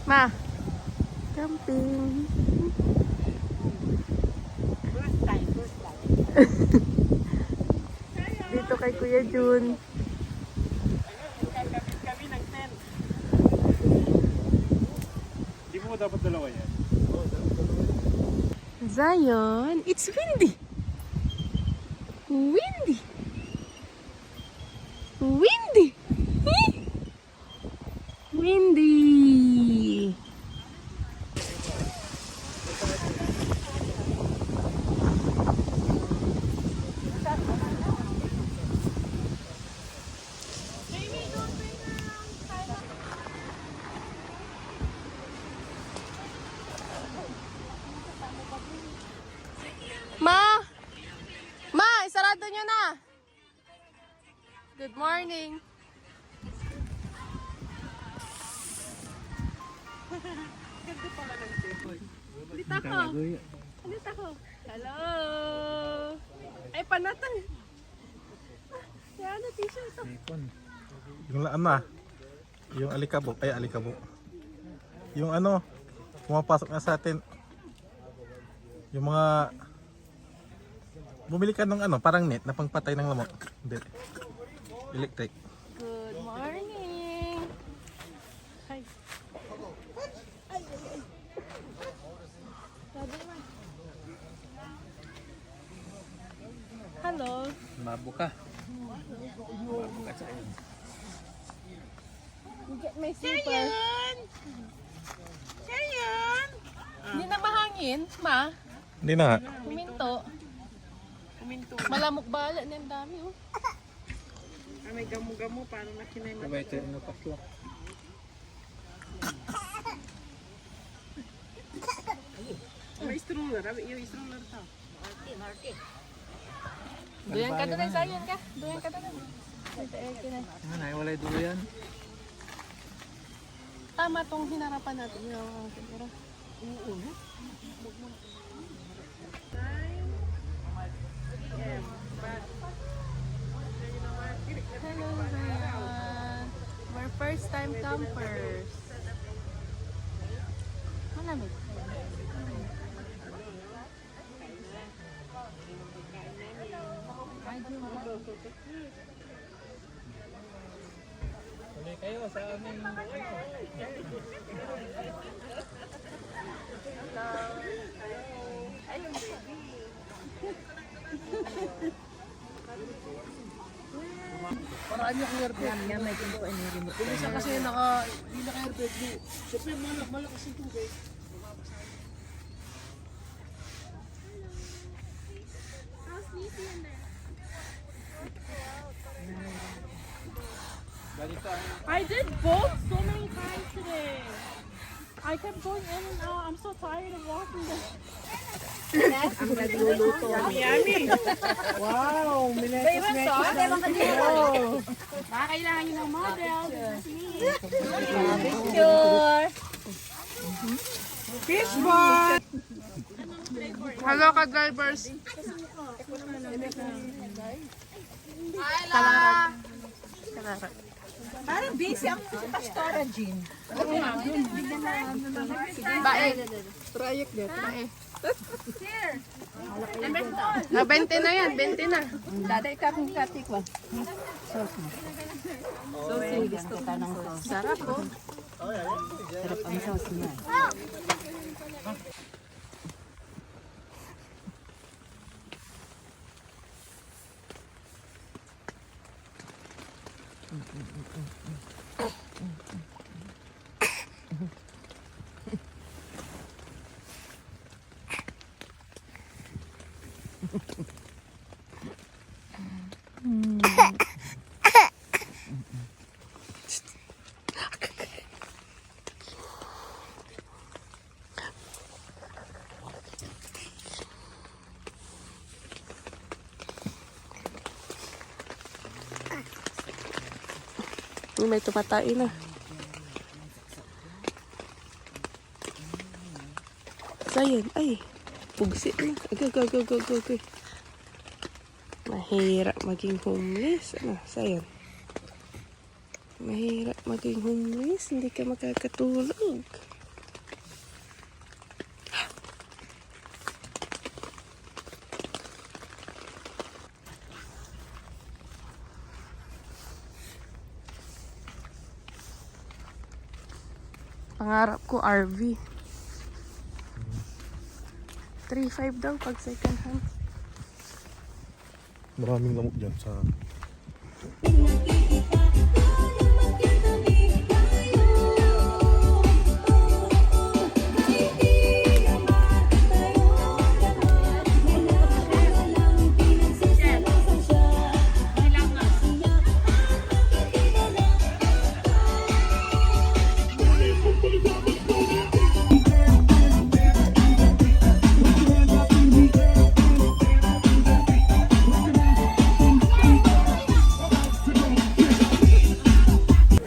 Ma, camping. First time. Dito kay Kuya Jun. Kakabit kami ng tent. Hindi mo dapat dalawa yan. Zion, it's windy. Windy. Windy. Windy. Ma, isarado nyo na. Good morning. Ganda pala ng tent. Dito ako. Dito ako. Hello. Ay, panatan. Yan, t-shirt ito. Yung yung alikabok, yung ano, pumapasok na sa atin, yung mga, bumili ka ng ano, parang net na pangpatay ng lamok, hindi, electric. Good morning. Hi. Hello. Mabuka. You get my slipper. Shayan! Hindi na mahangin, ma. Hindi na nga. Huminto. Kuminto. Malamok bala na yung dami, oh. May gamu-gamu. Paano na kinay matulog? May stroller. Yung stroller to. Duyan ka doon, Zion ka. Duyan ka doon. Walay dulo yan. Tama tong hinarapan natin. Yung siguro. Hello, Zion. We're first time campers. Malamig. Tuloy kayo sa aming Ayun, baby. Paraan niya kung airbag. Yan, may pinto ay may remote. Yung isa kasi hindi naka-airbag. Siyempre, malakas yung tubig. I did both so many times today. I kept going in and out. I'm so tired of walking this. Ang nagluluto. Yummy! Wow! Oh. Baka kailangan nyo ng model. Picture. Fish ball! Hello ka drivers. Parang busy ako sa Pastora, Jean. Bae. Trayek din. Bae. 20 na yan, 20 na. Daday ka kung katik ba? Sauce mo. Sauce, gusto ka ng sauce. Sarap po. Sarap ang sauce niya. May tumatay na. Zion, ay. Pugsi na. Agay. Mahirap maging homeless. Ano, Zion? Mahirap maging homeless. Hindi ka makakatulog. Pangarap ko RV. 3.5 daw pag second hand. Maraming lamok dyan sa...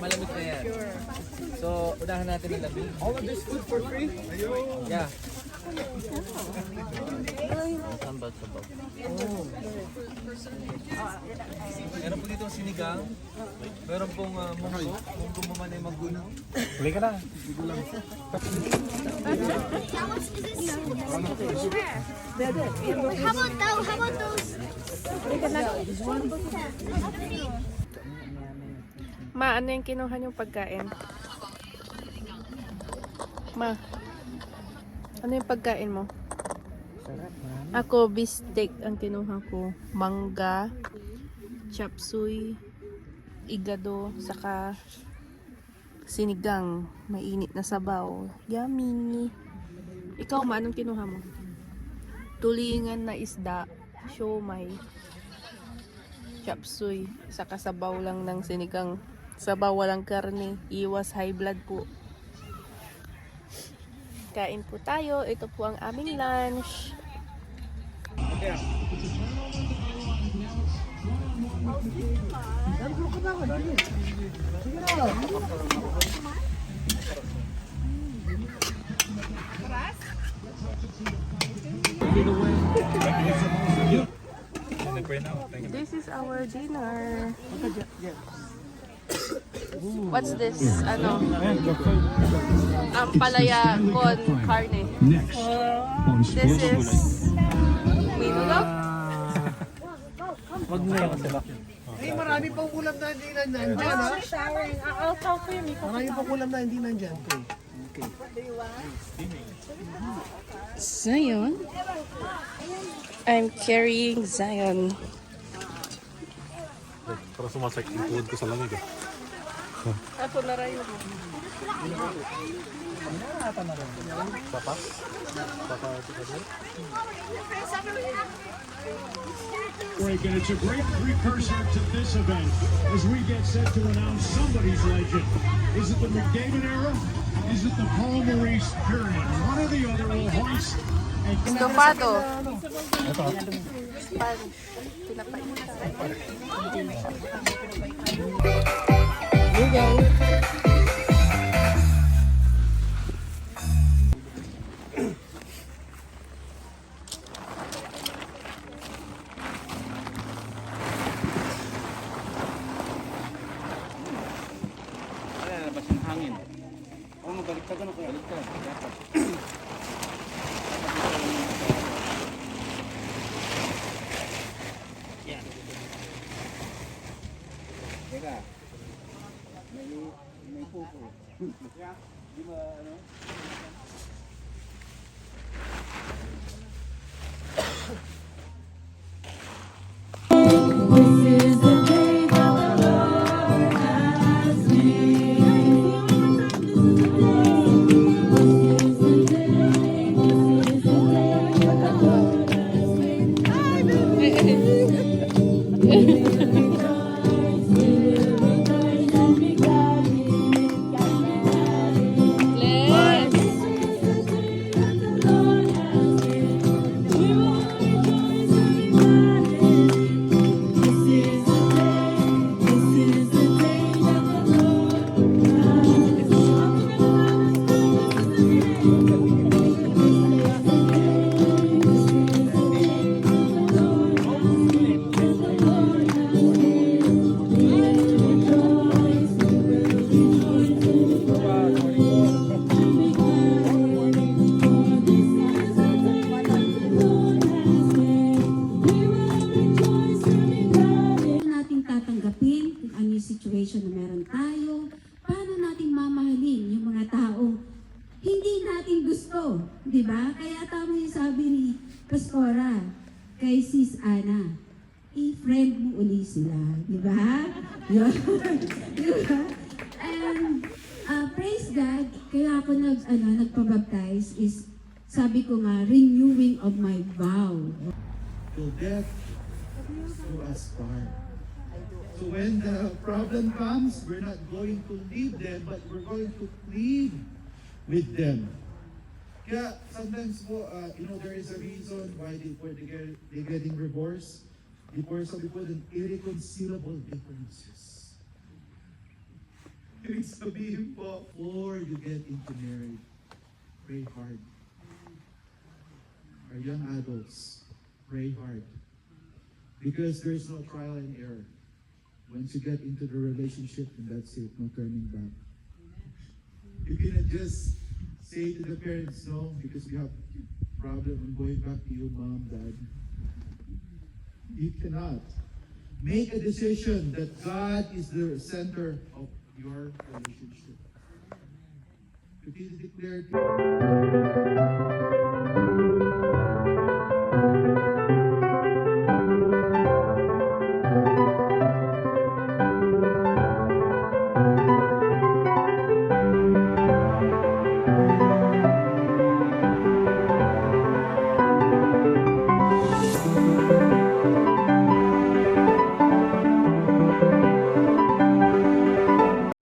Malamig na yan. So, unahan natin ang lamig. All of this food for free? Yeah. Meron po dito sinigang. Meron pong munggo. Munggo maman ay maguno. Huli ka na. How about those? Ma, ano yung kinuha niyong pagkain? Ma, ano yung pagkain mo? Ako, beefsteak ang kinuha ko. Mangga, chop suey, igado, saka sinigang. Mainit na sabaw. Yummy! Ikaw, ma, anong kinuha mo? Tulingan na isda, siomay, chop suey, saka sabaw lang ng sinigang. Sabaw, walang karne. Iwas high blood po. Kain po tayo. Ito po ang aming lunch. This is our dinner. What's this? Ano? Palaya con carne. This is minulo. Wag na yun. Eh, marami pang ulam na hindi nandyan, ha? Showering. I'll talk for you, Miko. Marami pang ulam na hindi nandyan. Okay. Zion. I'm carrying Zion. Para sumasakit yung tuhod ko sa lamig eh. Ako na rin. Break, and it's a great precursor to this event as we get set to announce somebody's legend. Is it the McDavid era? Is it the Paul Maurice period? One or the other will hoist and Estofado. Tatanggapin kung ano yung situation na meron tayo, paano natin mamahalin yung mga taong di ba? Kaya tama yung sabi ni Pastora kay Sis Ana, i-friend mo uli sila, di ba? Yun. Di ba? And praise God, kaya ako nagpabaptize is, sabi ko nga, renewing of my vow. Till death do us part. So when the problem comes, we're not going to leave them, but we're going to plead with them. Kaya sometimes po, there is a reason why they're getting divorced. Divorce of people and irreconcilable differences. Ibig sabihin po, before you get into marriage, pray hard. Our young adults, pray hard. Because there's no trial and error. Once you get into the relationship, and that's it, no turning back. You cannot just say to the parents, no, because we have problem, I'm going back to you, mom, dad. You cannot. Make a decision that God is the center of your relationship. Continue to declare.